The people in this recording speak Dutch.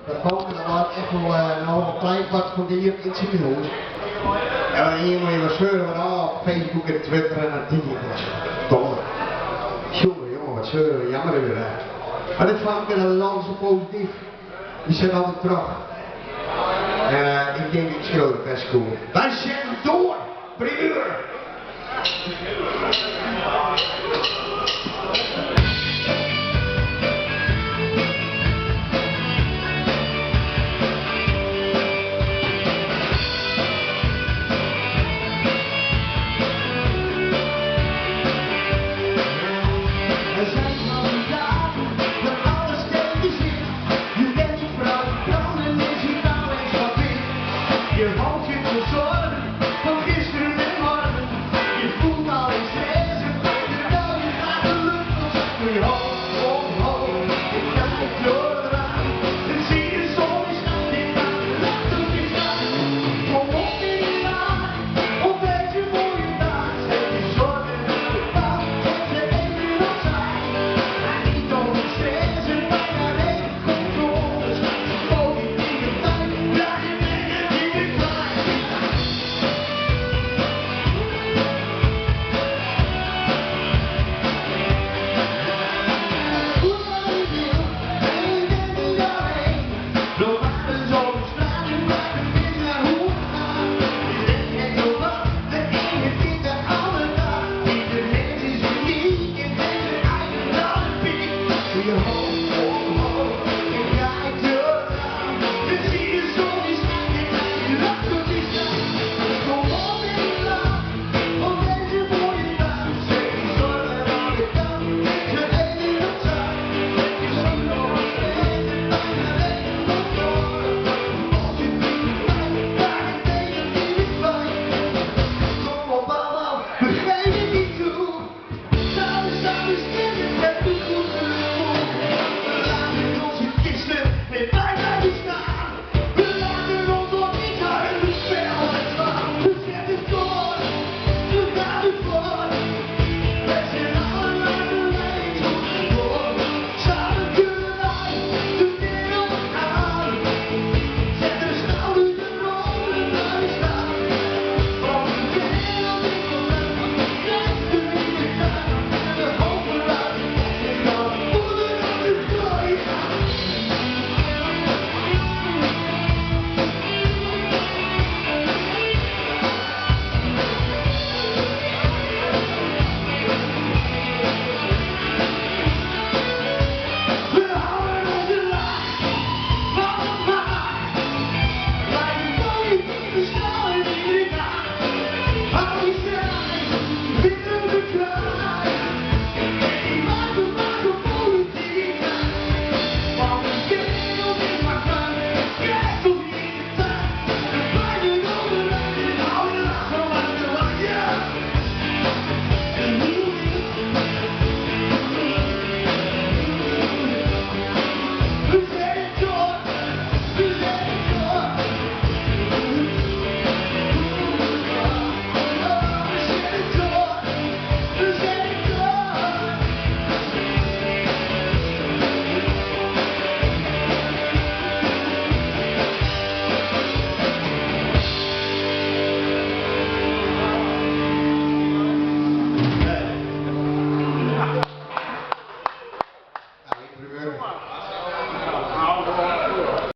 Dat valt inderdaad echt wel nog een klein kwart van die in het ziekenhuis. En dan hier moet je wat zeuren van op Facebook en Twitter en artikelen. Domme. Jongen, wat zeuren we, jammer weer. Maar dit vond ik inderdaad zo positief. Die zijn altijd terug. En ik denk dat het grote best cool. Wij zetten door, broer!